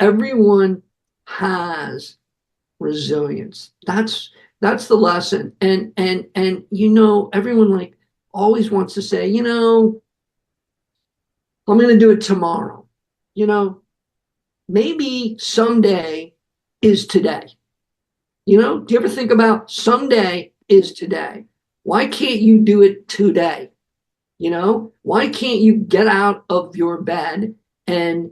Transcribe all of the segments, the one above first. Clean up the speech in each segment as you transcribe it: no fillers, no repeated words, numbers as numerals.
everyone has resilience. That's the lesson. And everyone like always wants to say, I'm going to do it tomorrow. You know, maybe someday is today. Do you ever think about someday is today? Why can't you do it today? Why can't you get out of your bed and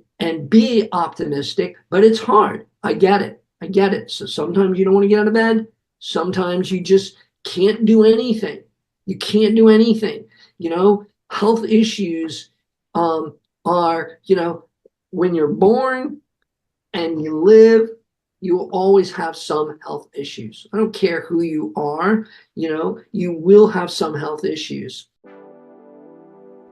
be optimistic? But it's hard. I get it. I get it. So sometimes you don't want to get out of bed. Sometimes you just can't do anything. You can't do anything. Health issues are, when you're born and you live, you will always have some health issues. I don't care who you are, you will have some health issues.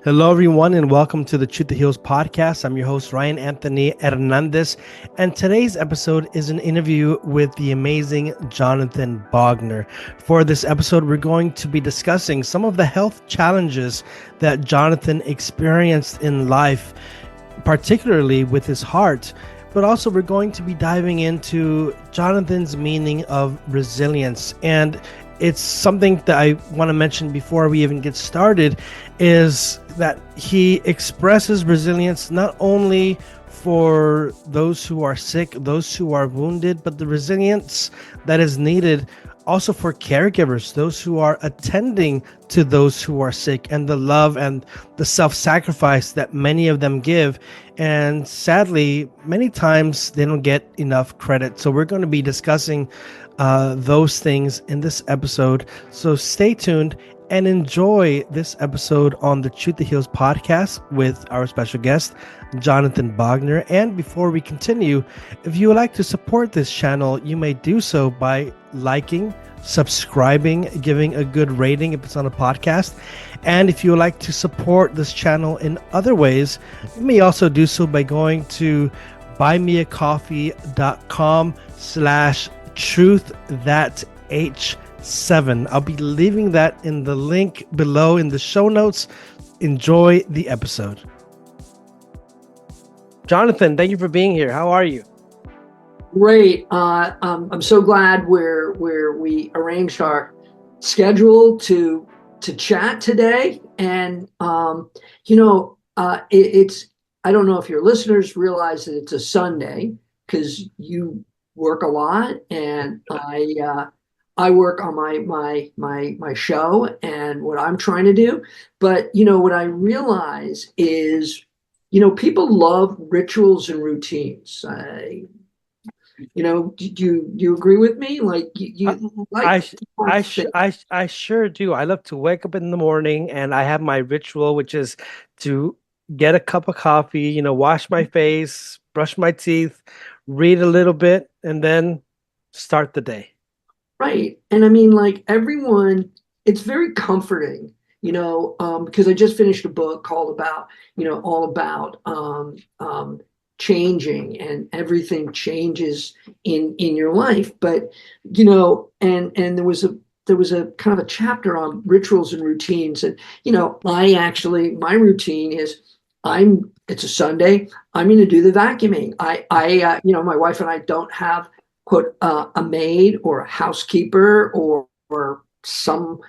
Hello, everyone, and welcome to the Truth That Heals podcast. I'm your host, Ryan Anthony Hernandez, and today's episode is an interview with the amazing Jonathan Bogner. For this episode, we're going to be discussing some of the health challenges that Jonathan experienced in life, particularly with his heart. But also we're going to be diving into Jonathan's meaning of resilience. And it's something that I want to mention before we even get started, is that he expresses resilience not only for those who are sick, those who are wounded, but the resilience that is needed also for caregivers, those who are attending to those who are sick, and the love and the self-sacrifice that many of them give. And sadly, many times they don't get enough credit. So we're going to be discussing those things in this episode. So stay tuned and enjoy this episode on the Truth That Heals podcast with our special guest, Jonathan Bogner. And before we continue, if you would like to support this channel, you may do so by liking, subscribing, giving a good rating if it's on a podcast. And if you would like to support this channel in other ways, you may also do so by going to buymeacoffee.com/truththath7. I'll be leaving that in the link below in the show notes. Enjoy the episode. Jonathan, thank you for being here. How are you? Great. I'm so glad we arranged our schedule to chat today. And it's I don't know if your listeners realize that it's a Sunday because you work a lot, and I work on my show and what I'm trying to do. But what I realize is people love rituals and routines. Do you agree with me? Like you like I sure do. I love to wake up in the morning and I have my ritual, which is to get a cup of coffee, wash my face, brush my teeth, read a little bit, and then start the day. Right. And I mean, like everyone, it's very comforting, because I just finished a book called all about changing, and everything changes in your life. But, and there was a kind of a chapter on rituals and routines. And, my routine is it's a Sunday, I'm going to do the vacuuming. My wife and I don't have a maid or a housekeeper or some,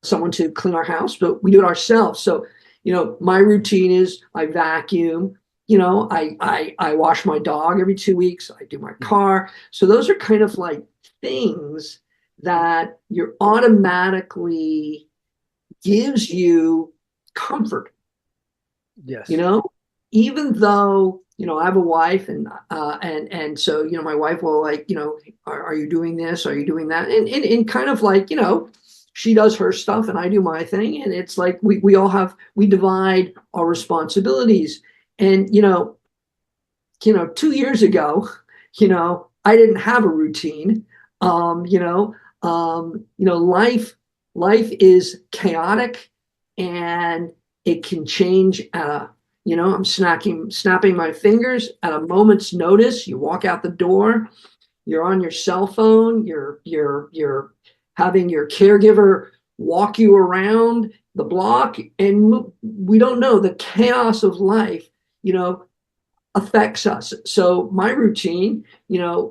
someone to clean our house, but we do it ourselves. So, my routine is I vacuum, I wash my dog every 2 weeks. I do my car. So those are kind of like things that you're automatically gives you comfort. Yes. Even though, I have a wife, and so, my wife will are you doing this? Are you doing that? And kind of like, she does her stuff and I do my thing. And it's like, we divide our responsibilities. And, 2 years ago, I didn't have a routine. Life is chaotic, and it can change at I'm snapping my fingers at a moment's notice. You walk out the door, you're on your cell phone, you're having your caregiver walk you around the block, and we don't know the chaos of life. affects us. So my routine,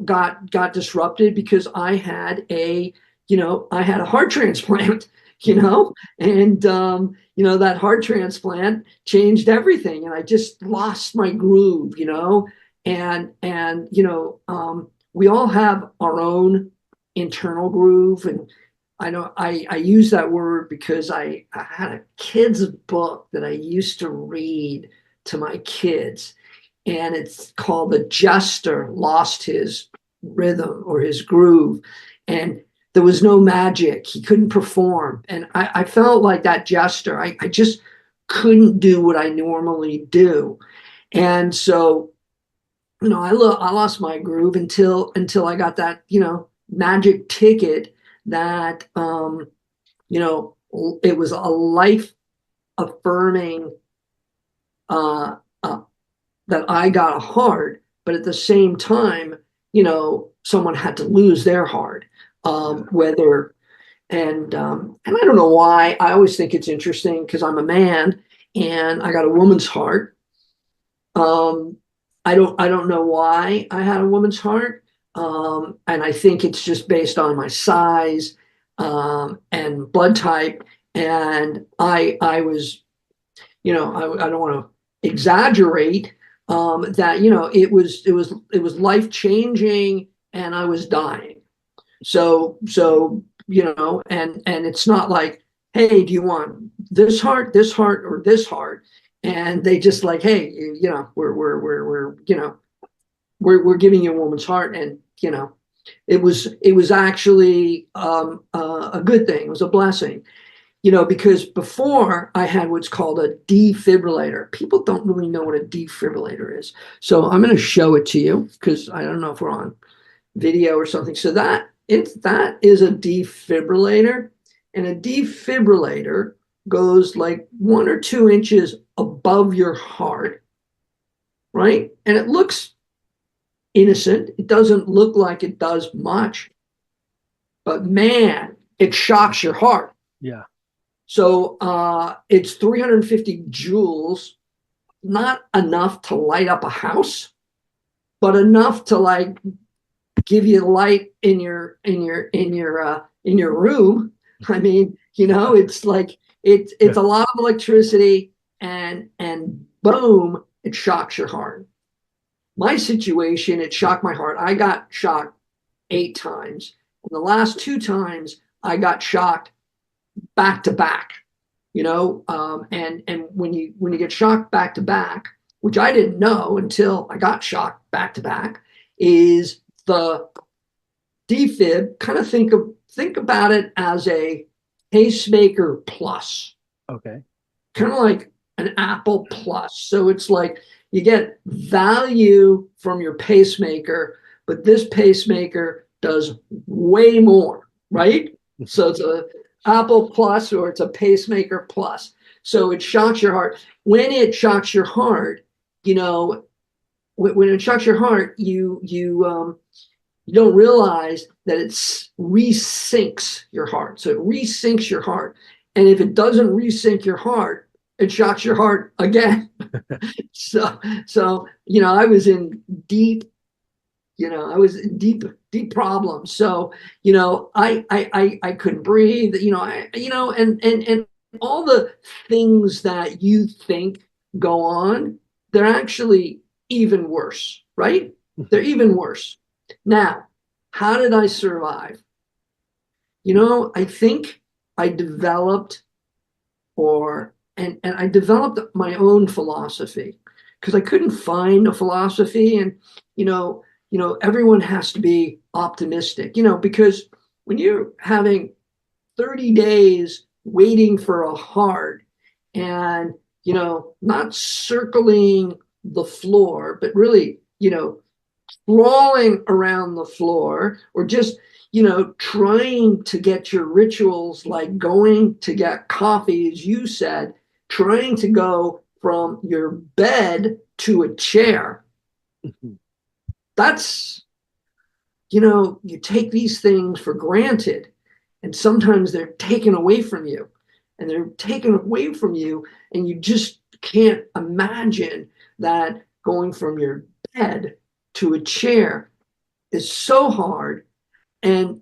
got disrupted because I had a heart transplant, and that heart transplant changed everything, and I just lost my groove, and we all have our own internal groove, and I know I use that word because I had a kid's book that I used to read to my kids, and it's called The Jester Lost His Rhythm or His Groove. And there was no magic. He couldn't perform. And I felt like that jester. I just couldn't do what I normally do. And so, I lost my groove until I got that, magic ticket that, it was a life affirming uh, uh, that I got a heart, but at the same time, someone had to lose their heart. Whether and I don't know why. I always think it's interesting because I'm a man and I got a woman's heart. Um, I don't know why I had a woman's heart. And I think it's just based on my size and blood type. And I was, I don't want to exaggerate, that it was life changing, and I was dying. So and it's not like, hey, do you want this heart, or this heart? And they just like, hey, we're giving you a woman's heart, and it was actually a good thing. It was a blessing. Because before I had what's called a defibrillator. People don't really know what a defibrillator is. So I'm going to show it to you because I don't know if we're on video or something. So that is a defibrillator, and a defibrillator goes like 1 or 2 inches above your heart, right? And it looks innocent. It doesn't look like it does much, but man, it shocks your heart. Yeah. So it's 350 joules, not enough to light up a house, but enough to like give you light in your room. I mean, it's like it's a lot of electricity, and boom, it shocks your heart. My situation, it shocked my heart. I got shocked 8 times. And the last 2 times I got shocked back to back. And when you get shocked back to back, which I didn't know until I got shocked back to back, is the defib. Kind of think about it as a pacemaker plus. Okay. Kind of like an Apple Plus. So it's like you get value from your pacemaker, but this pacemaker does way more, right? So it's a Apple Plus, or it's a pacemaker plus. So it shocks your heart. When it shocks your heart, when it shocks your heart, you don't realize that it resyncs your heart. So it resyncs your heart. And if it doesn't resync your heart, it shocks your heart again. So I was in deep problems. So, I couldn't breathe, and all the things that you think go on, they're actually even worse, right? They're even worse. Now, how did I survive? I think I developed and I developed my own philosophy because I couldn't find a philosophy. And, everyone has to be optimistic, because when you're having 30 days waiting for a heart and, not circling the floor, but really, crawling around the floor, or just trying to get your rituals, like going to get coffee, as you said, trying to go from your bed to a chair. That's, you take these things for granted, and sometimes they're taken away from you, and you just can't imagine that going from your bed to a chair is so hard and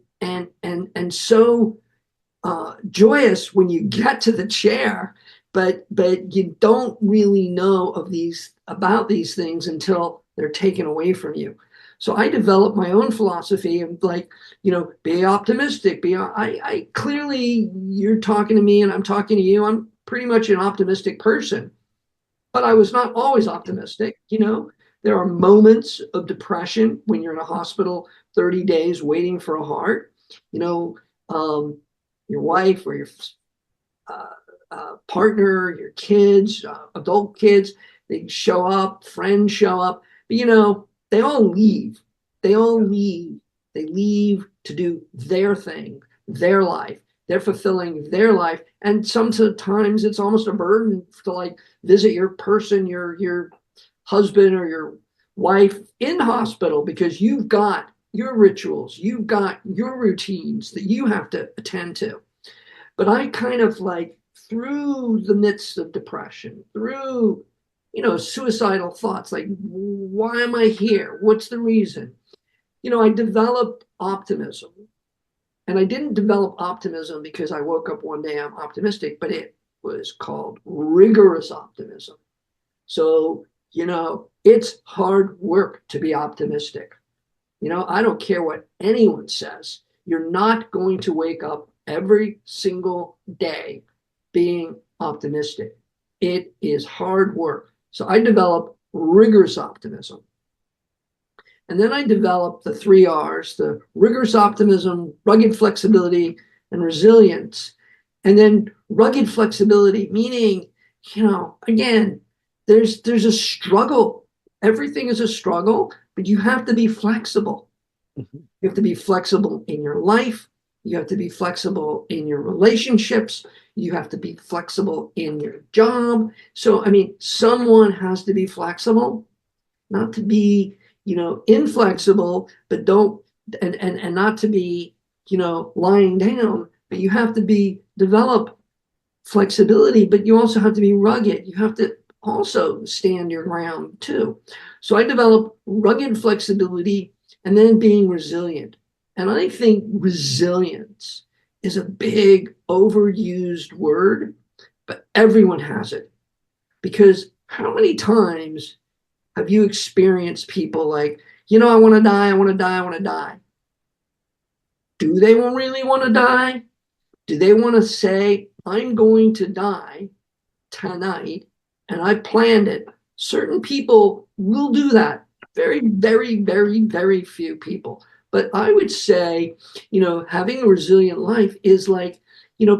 so joyous when you get to the chair, but you don't really know about these things until they're taken away from you. So I developed my own philosophy of like, be optimistic. I clearly, you're talking to me and I'm talking to you. I'm pretty much an optimistic person, but I was not always optimistic. There are moments of depression when you're in a hospital 30 days waiting for a heart. Your wife or your uh, partner, your kids, adult kids, they show up, friends show up, but they all leave. They all leave. They leave to do their thing, their life. They're fulfilling their life. And sometimes it's almost a burden to like visit your person, your husband or your wife in hospital because you've got your rituals, you've got your routines that you have to attend to. But I kind of like through the midst of depression, through suicidal thoughts, like why am I here? What's the reason? I developed optimism. And I didn't develop optimism because I woke up one day I'm optimistic, but it was called rigorous optimism. So, it's hard work to be optimistic. I don't care what anyone says. You're not going to wake up every single day being optimistic. It is hard work. So I developed rigorous optimism. And then I developed the 3 R's, the rigorous optimism, rugged flexibility, and resilience. And then rugged flexibility, meaning, again, there's a struggle. Everything is a struggle, but you have to be flexible. Mm-hmm. You have to be flexible in your life. You have to be flexible in your relationships. You have to be flexible in your job. So, someone has to be flexible, not to be, inflexible, but and not to be, lying down, but you have to develop flexibility, but you also have to be rugged. You have to also stand your ground too. So I developed rugged flexibility and then being resilient. And I think resilience is a big overused word, but everyone has it. Because how many times have you experienced people like, I want to die, I want to die, I want to die? Do they really want to die? Do they want to say, I'm going to die tonight and I planned it? Certain people will do that. Very, very, very, very few people. But I would say, having a resilient life is like,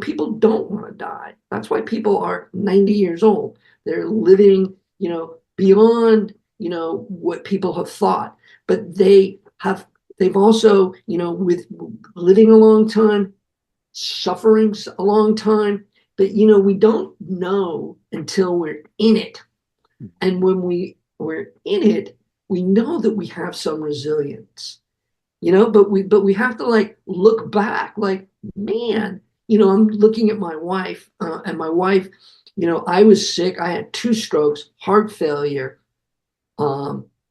people don't want to die. That's why people are 90 years old. They're living, beyond, what people have thought. But they've also, with living a long time, suffering a long time, but we don't know until we're in it. And when we're in it, we know that we have some resilience, but we have to like look back, like, man, I'm looking at my wife, and my wife, I was sick. I had 2 strokes, heart failure,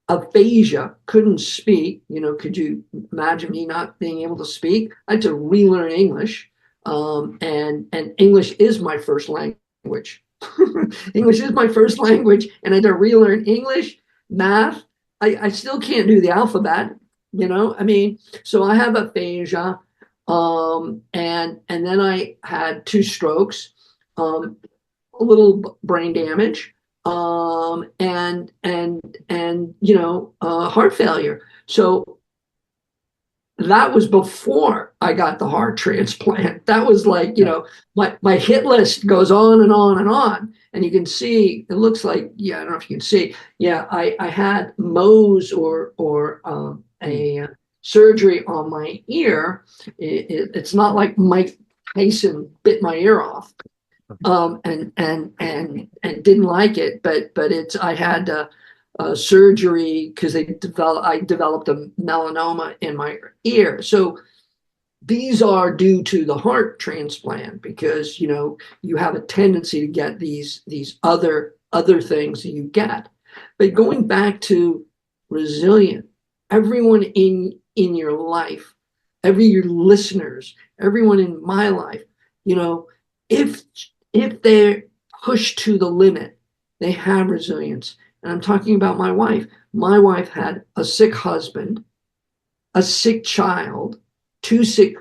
aphasia, couldn't speak. Could you imagine me not being able to speak? I had to relearn English. And English is my first language. English is my first language, and I had to relearn English, math. I still can't do the alphabet, so I have aphasia, and then I had 2 strokes, a little brain damage, and heart failure. So that was before I got the heart transplant. That was like, my hit list goes on and on and on. And you can see, it looks like, I don't know if you can see, I had Mohs or a surgery on my ear. It's not like Mike Tyson bit my ear off, and didn't like it, but I had surgery because I developed a melanoma in my ear. So these are due to the heart transplant because you have a tendency to get these other things that you get. But going back to resilient, everyone in your life, your listeners, everyone in my life, if they're pushed to the limit, they have resilience. And I'm talking about my wife. My wife had a sick husband, a sick child, two sick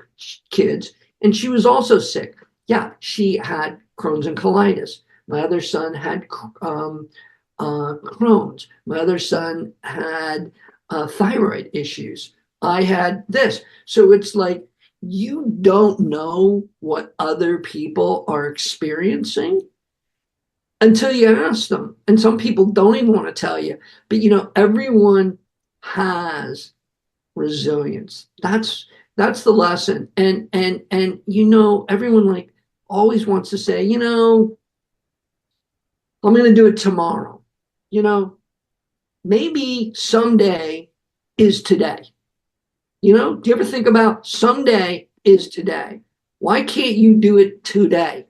kids, and she was also sick. Yeah, she had Crohn's and colitis. My other son had Crohn's. My other son had thyroid issues. I had this. So it's like you don't know what other people are experiencing until you ask them. And some people don't even want to tell you. But everyone has resilience. That's the lesson. And everyone like always wants to say, I'm going to do it tomorrow. Maybe someday is today. Do you ever think about someday is today? Why can't you do it today?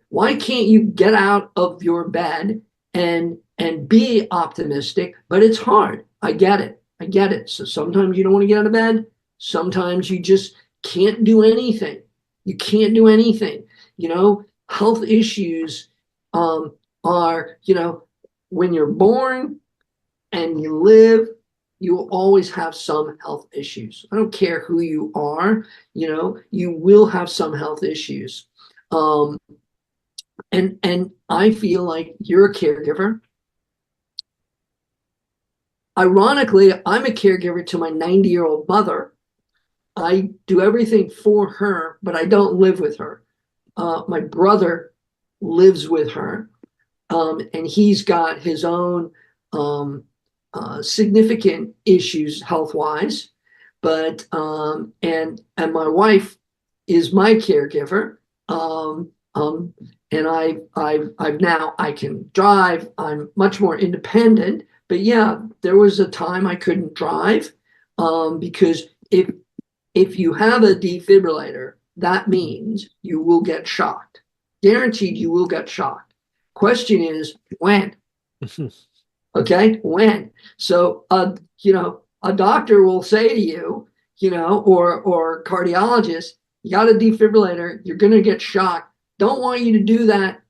Why can't you get out of your bed and be optimistic? But it's hard. I get it. So sometimes you don't want to get out of bed. Sometimes you just can't do anything. You can't do anything. Health issues are, when you're born and you live, you will always have some health issues. I don't care who you are, you will have some health issues. And I feel like you're a caregiver. Ironically, I'm a caregiver to my 90-year-old mother. I do everything for her, but I don't live with her. My brother lives with her, and he's got his own significant issues health-wise. But and my wife is my caregiver. And I've now I can drive. I'm much more independent. But yeah, there was a time I couldn't drive because if you have a defibrillator, that means you will get shocked. Guaranteed, you will get shocked. Question is when. Okay, when? So a doctor will say to you, or cardiologist, you got a defibrillator, you're going to get shocked. Don't want you to do that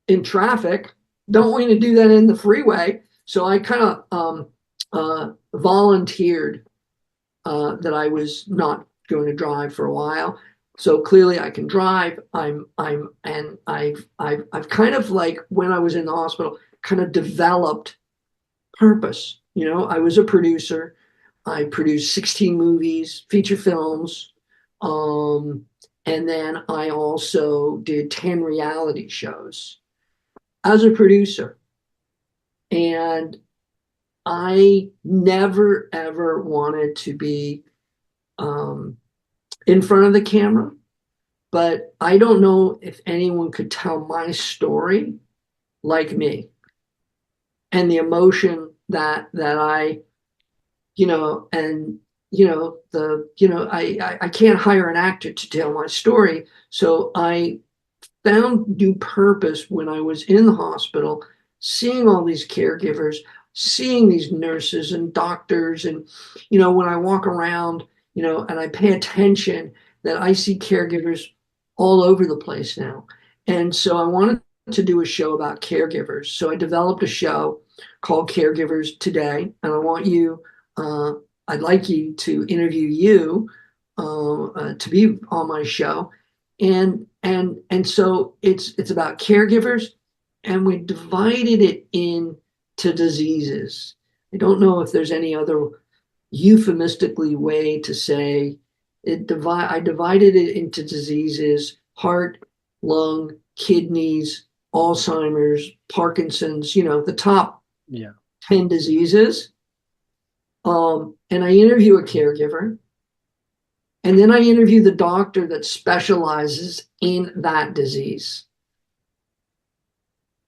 in traffic. Don't want you to do that in the freeway. So I kind of volunteered that I was not going to drive for a while. So clearly I can drive. I've kind of like when I was in the hospital, kind of developed purpose. I was a producer. I produced 16 movies, feature films. And then I also did 10 reality shows as a producer. And I never, ever wanted to be in front of the camera. But I don't know if anyone could tell my story like me. And the emotion that I, and I can't hire an actor to tell my story. So I found new purpose when I was in the hospital, seeing all these caregivers, seeing these nurses and doctors. And, when I walk around, and I pay attention, that I see caregivers all over the place now. And so I wanted to do a show about caregivers. So I developed a show called Caregivers Today. And I want you, I'd like you to interview you to be on my show. And so it's about caregivers, and we divided it into diseases. I don't know if there's any other euphemistically way to say it. I divided it into diseases: heart, lung, kidneys, Alzheimer's, Parkinson's, the top 10 diseases. And I interview a caregiver. And then I interview the doctor that specializes in that disease.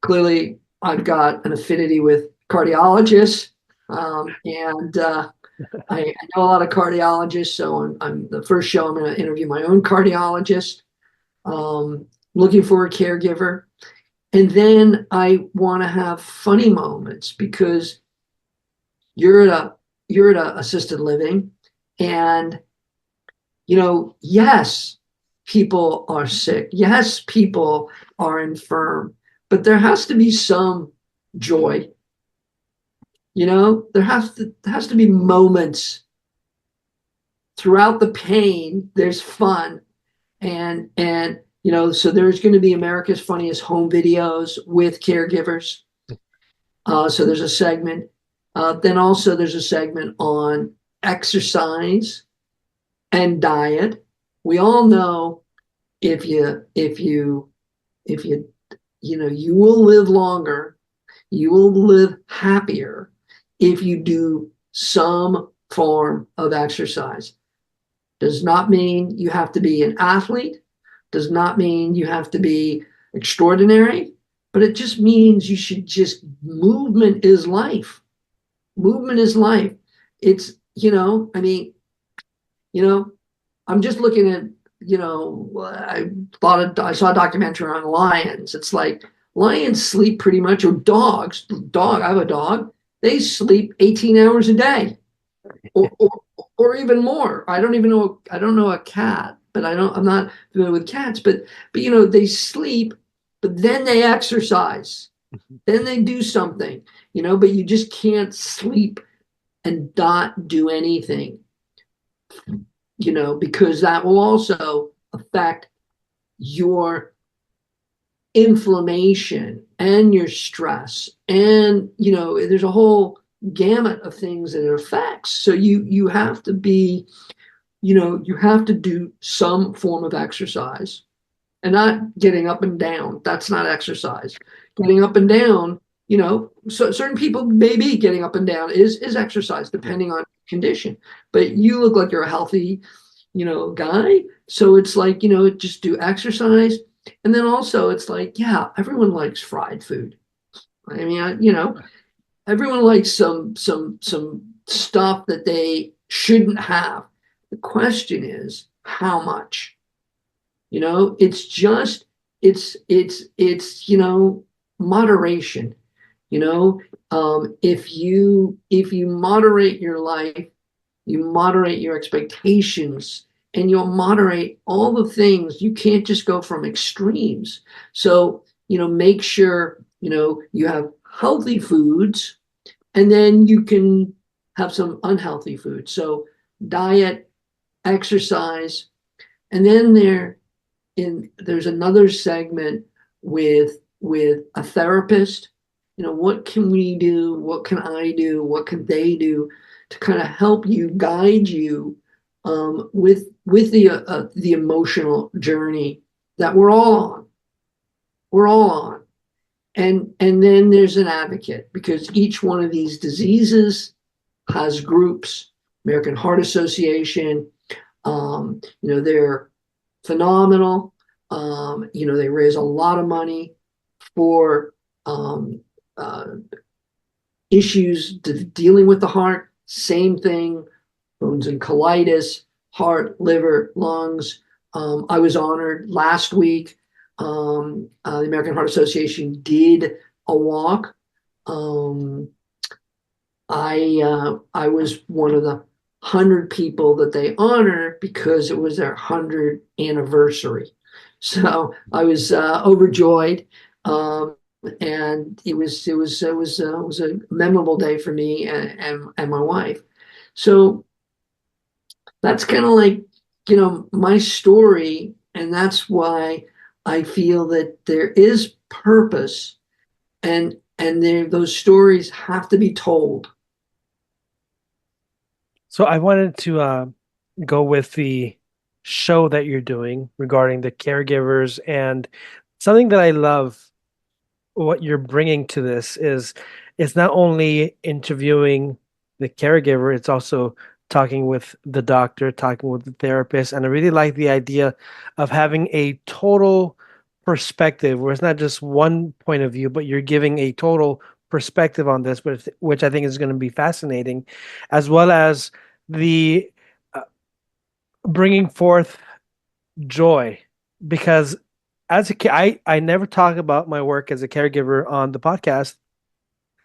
Clearly, I've got an affinity with cardiologists, and I know a lot of cardiologists. So I'm the first show I'm going to interview my own cardiologist, looking for a caregiver. And then I want to have funny moments because you're at a you're at a assisted living, and yes, people are sick. Yes, people are infirm, but there has to be some joy. There has to be moments throughout the pain. There's fun, and so there's going to be America's Funniest Home Videos with caregivers. So there's a segment. Then also there's a segment on exercise and diet. We all know if you will live longer, you will live happier if you do some form of exercise. Does not mean you have to be an athlete, does not mean you have to be extraordinary, but it just means you should just, movement is life. Movement is life. It's, I mean, you know, I'm just looking at, I saw a documentary on lions. It's like lions sleep pretty much, or dogs. I have a dog. They sleep 18 hours a day, or, or, or even more. I don't even know. I don't know a cat, but I'm not familiar with cats. But they sleep, but then they exercise. Then they do something. But you just can't sleep and not do anything. Because that will also affect your inflammation and your stress. And, there's a whole gamut of things that it affects. So you have to be, you have to do some form of exercise, and not getting up and down. That's not exercise. Getting up and down, so certain people, maybe getting up and down is exercise depending on condition. But you look like you're a healthy, guy. So it's like, just do exercise. And then also it's like, yeah, everyone likes fried food. I mean, everyone likes some stuff that they shouldn't have. The question is how much. It's just, it's moderation. If you moderate your life, you moderate your expectations, and you'll moderate all the things. You can't just go from extremes. So, make sure, you have healthy foods, and then you can have some unhealthy food. So diet, exercise, and then there's another segment with a therapist. What can we do? What can I do? What can they do to kind of help you, guide you, with the emotional journey that we're all on. We're all on. And then there's an advocate, because each one of these diseases has groups. American Heart Association, they're phenomenal. They raise a lot of money for issues dealing with the heart. Same thing, Crohn's and colitis, heart, liver, lungs. I was honored last week. The American Heart Association did a walk. I was one of the 100 people that they honored because it was their 100th anniversary. So I was overjoyed, and it was a memorable day for me and my wife. So that's kind of like, my story, and that's why I feel that there is purpose, and those stories have to be told. So I wanted to go with the show that you're doing regarding the caregivers, and something that I love what you're bringing to this is it's not only interviewing the caregiver, it's also talking with the doctor, talking with the therapist. And I really like the idea of having a total perspective where it's not just one point of view, but you're giving a total perspective on this, which I think is going to be fascinating, as well as the bringing forth joy, because I never talk about my work as a caregiver on the podcast.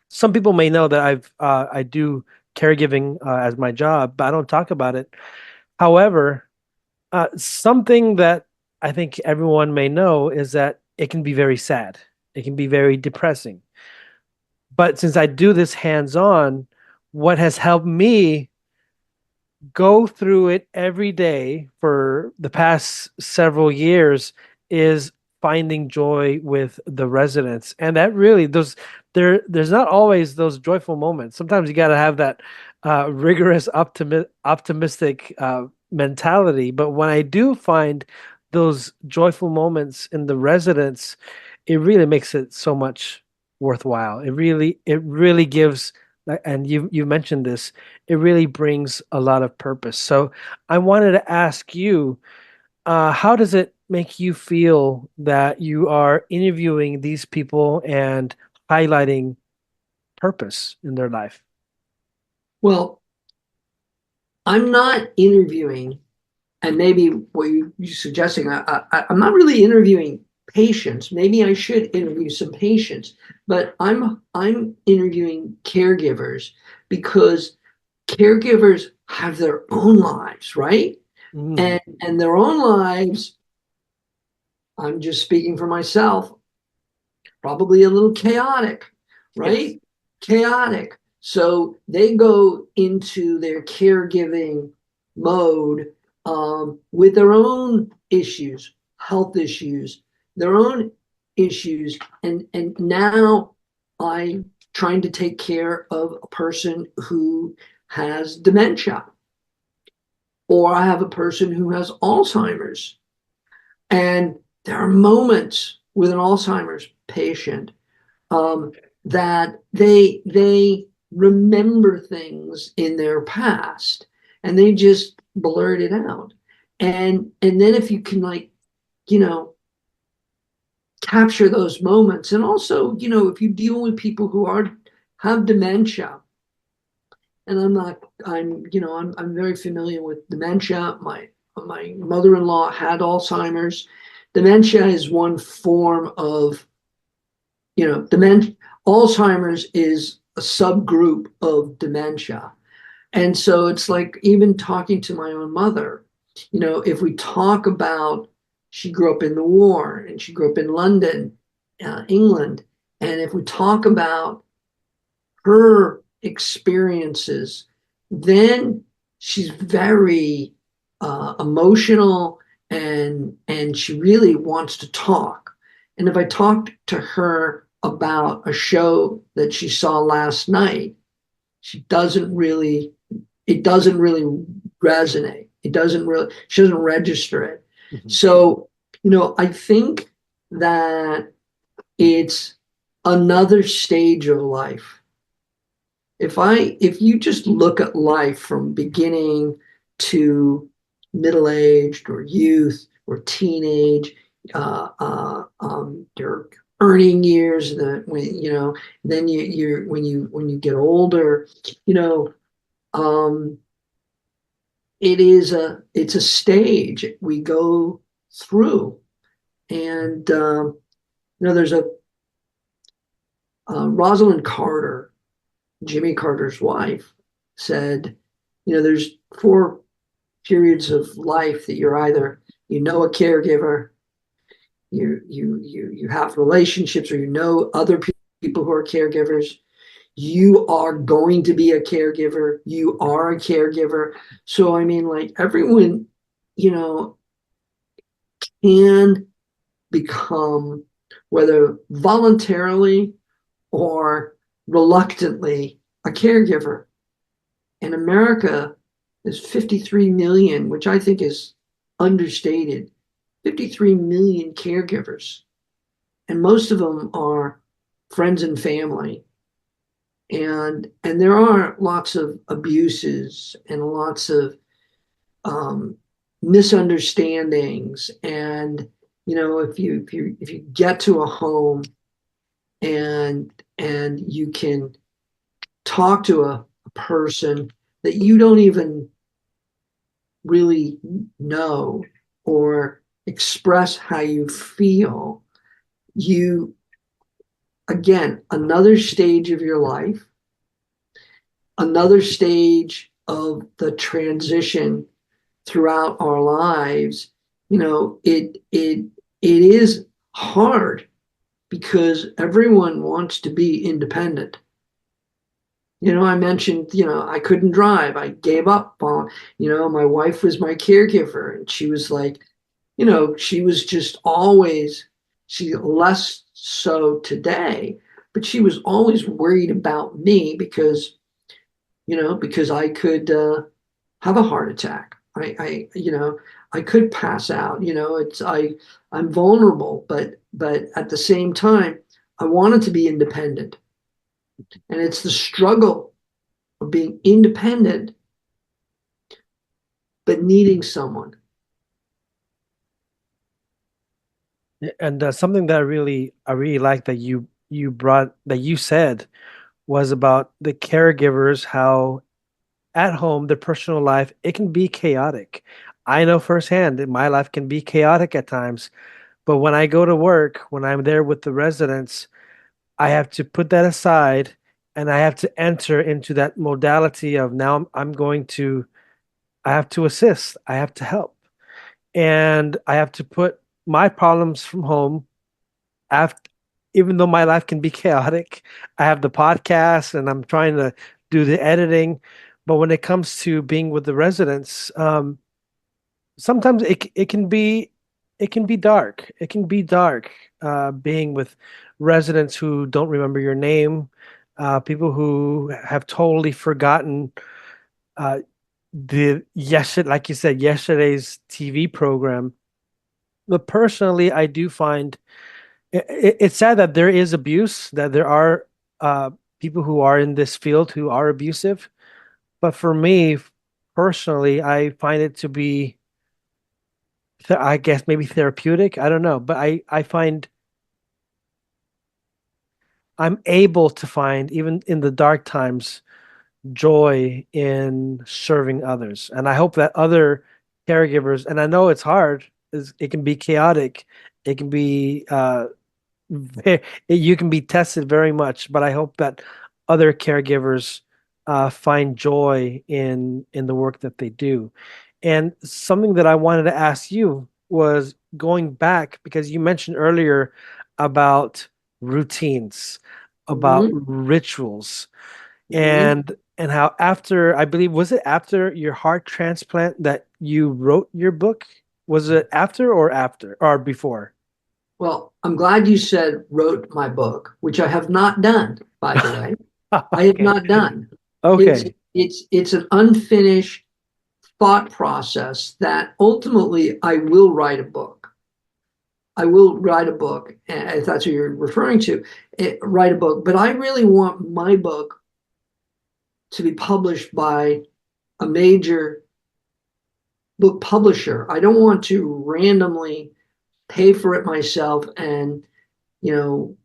Some people may know that I do caregiving as my job, but I don't talk about it. However, something that I think everyone may know is that it can be very sad. It can be very depressing. But since I do this hands-on, what has helped me go through it every day for the past several years is finding joy with the residents. And that really there's not always those joyful moments. Sometimes you got to have that rigorous optimistic mentality. But when I do find those joyful moments in the residents, it really makes it so much worthwhile. It really gives, and you mentioned this, it really brings a lot of purpose. So I wanted to ask you, how does it make you feel that you are interviewing these people and highlighting purpose in their life? Well, I'm not interviewing, and maybe what you're suggesting, I'm not really interviewing patients. Maybe I should interview some patients, but I'm interviewing caregivers because caregivers have their own lives, right? Mhm. And their own lives, I'm just speaking for myself, probably a little chaotic, Yes. right? Chaotic. So they go into their caregiving mode with their own issues, health issues, their own issues, and now I'm trying to take care of a person who has dementia, or I have a person who has Alzheimer's, and there are moments with an Alzheimer's patient um, that they remember things in their past and they just blurt it out. And then if you can, like, you know, capture those moments, and also, if you deal with people who are have dementia, and I'm very familiar with dementia. My mother-in-law had Alzheimer's. Dementia is one form of, dementia. Alzheimer's is a subgroup of dementia. And so it's like, even talking to my own mother, if we talk about, she grew up in the war and she grew up in London, England. And if we talk about her experiences, then she's very emotional, and she really wants to talk. And if I talked to her about a show that she saw last night, she doesn't really, it doesn't really resonate. She doesn't register it. Mhm. So, I think that it's another stage of life. If you just look at life from beginning to middle-aged or youth or teenage, your earning years, then when you get older, you know, um, it's a stage we go through. And there's a Rosalind Carter, Jimmy Carter's wife, said, there's four periods of life that you're either, a caregiver, you have relationships, or other people who are caregivers. You are going to be a caregiver. You are a caregiver. So I mean, like, everyone, you know, can become, whether voluntarily or reluctantly, a caregiver. In America, there's 53 million, which I think is understated, 53 million caregivers. And most of them are friends and family. And there are lots of abuses and lots of um, misunderstandings. And if you get to a home, and you can talk to a person that you don't even really know, or express how you feel, you, again, another stage of your life, another stage of the transition throughout our lives. It is hard because everyone wants to be independent. I mentioned, I couldn't drive. I gave up on, my wife was my caregiver, and she was like, she was just always, she less so today, but she was always worried about me because I could have a heart attack. I could pass out. I'm vulnerable, but at the same time, I wanted to be independent, and it's the struggle of being independent but needing someone. And something that I really like that you said was about the caregivers, how at home, their personal life, it can be chaotic. I know firsthand that my life can be chaotic at times, but when I go to work, when I'm there with the residents, I have to put that aside and I have to enter into that modality of now I'm going to, I have to assist, I have to help, and I have to put my problems from home after, even though my life can be chaotic. I have the podcast and I'm trying to do the editing. But when it comes to being with the residents, sometimes it can be dark. It can be dark being with residents who don't remember your name, people who have totally forgotten uh, like you said, yesterday's TV program. But personally, I do find it's sad that there is abuse, that there are uh, people who are in this field who are abusive. But for me, personally, I find it to be, I guess, maybe therapeutic. I don't know, but I find I'm able to find, even in the dark times, joy in serving others. And I hope that other caregivers, and I know it's hard, it can be chaotic, it can be you can be tested very much, but I hope that other caregivers find joy in the work that they do. And something that I wanted to ask you was going back because you mentioned earlier about routines, about Mm-hmm. rituals, Mm-hmm. and how after, I believe, was it after your heart transplant that you wrote your book? Was it after or before? Well, I'm glad you said wrote my book, which I have not done, by the way. I have Okay. not done. It's Okay. it's an unfinished thought process that ultimately I will write a book. I will write a book, if that's what you're referring to, write a book. But I really want my book to be published by a major book publisher. I don't want to randomly pay for it myself and, you know,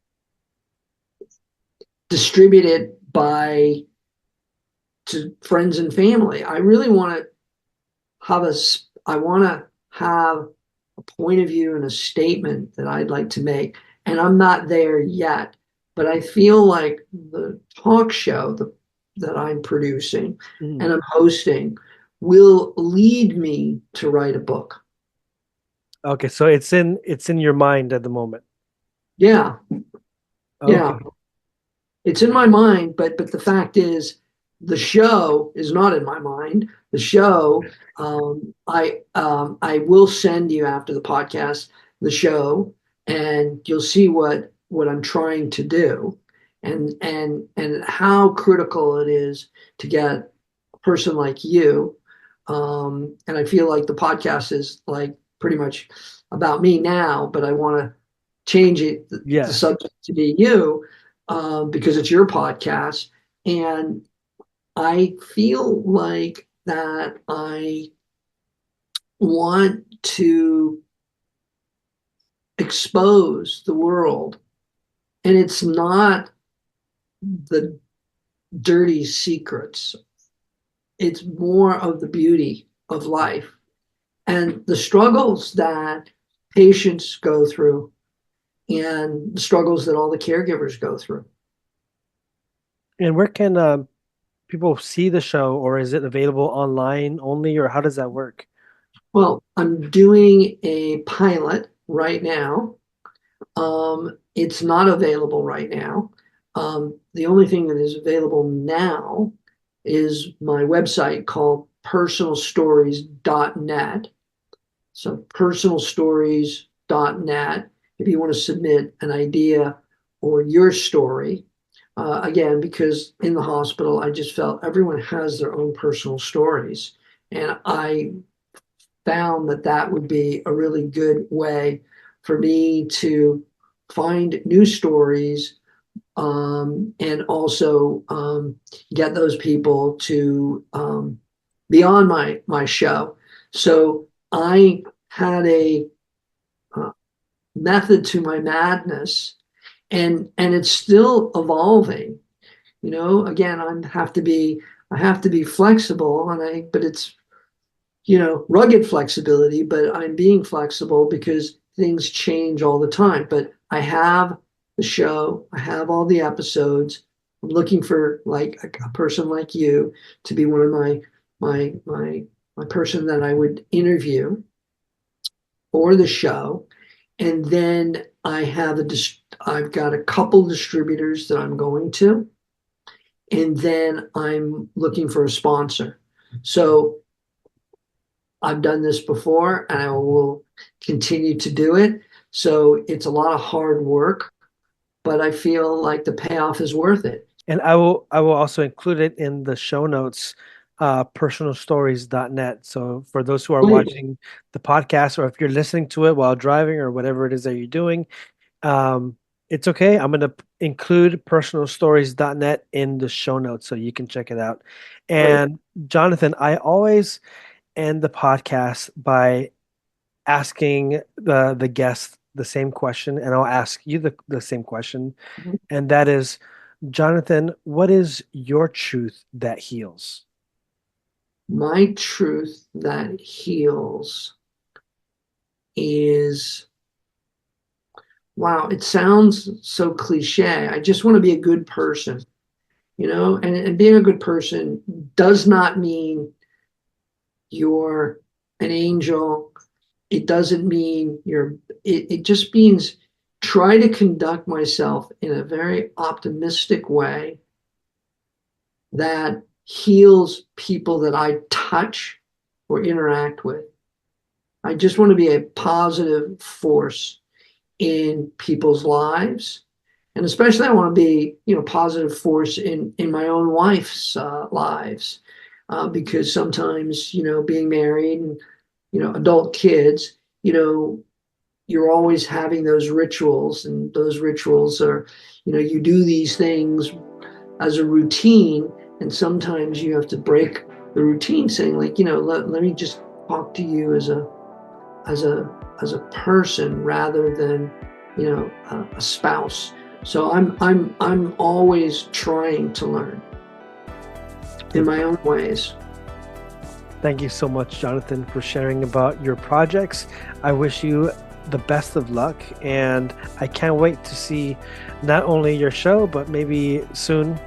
distribute it by to friends and family. I really want to have a, I want to have a point of view and a statement that I'd like to make. And I'm not there yet, but I feel like the talk show that I'm producing Mhm. and I'm hosting will lead me to write a book. Okay, so it's in your mind at the moment. Yeah, yeah. Okay. It's in my mind, but the fact is, the show is not in my mind. The show, I will send you after the podcast the show, and you'll see what I'm trying to do, and how critical it is to get a person like you. And I feel like the podcast is like pretty much about me now, but I want to change it the Yes. subject to be you because it's your podcast. And I feel like that I want to expose the world. And it's not the dirty secrets, it's more of the beauty of life and the struggles that patients go through and the struggles that all the caregivers go through. And where can people see the show, or is it available online only, or how does that work? Well, I'm doing a pilot right now. It's not available right now. The only thing that is available now is my website called personalstories.net. So personalstories.net, if you want to submit an idea or your story. Again, because in the hospital, I just felt everyone has their own personal stories. And I found that that would be a really good way for me to find new stories, and also get those people to be on my show. So I had a uh, method to my madness, and it's still evolving. Again, I have to be flexible, but it's rugged flexibility, but I'm being flexible because things change all the time. But I have the show, I have all the episodes. I'm looking for like a person like you to be one of my person that I would interview for the show. And then I've got a couple distributors that I'm going to, and then I'm looking for a sponsor. So I've done this before and I will continue to do it. So it's a lot of hard work, but I feel like the payoff is worth it. And I will also include it in the show notes, personalstories.net. So for those who are Please. watching the podcast, or if you're listening to it while driving or whatever it is that you're doing, um, it's okay. I'm going to include personalstories.net in the show notes so you can check it out. Great. And Jonathan, I always end the podcast by asking the guest the same question, and I'll ask you the same question, and that is, Jonathan, what is your truth that heals? My truth that heals is, wow, it sounds so cliche. I just want to be a good person, and being a good person does not mean you're an angel. It doesn't mean it just means try to conduct myself in a very optimistic way that heals people that I touch or interact with. I just want to be a positive force in people's lives. And especially I want to be, positive force in my own wife's lives. Because sometimes, being married and, adult kids, you're always having those rituals, and those rituals are, you do these things as a routine, and sometimes you have to break the routine, saying like, let me just talk to you as a person rather than, a spouse. So I'm always trying to learn in my own ways. Thank you so much, Jonathan, for sharing about your projects. I wish you the best of luck, and I can't wait to see not only your show, but maybe soon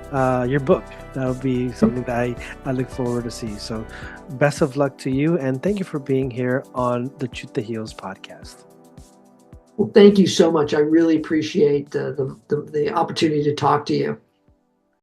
your book. That'll be something that I look forward to see. So best of luck to you, and thank you for being here on the Truth That Heals podcast. Well, thank you so much. I really appreciate the opportunity to talk to you.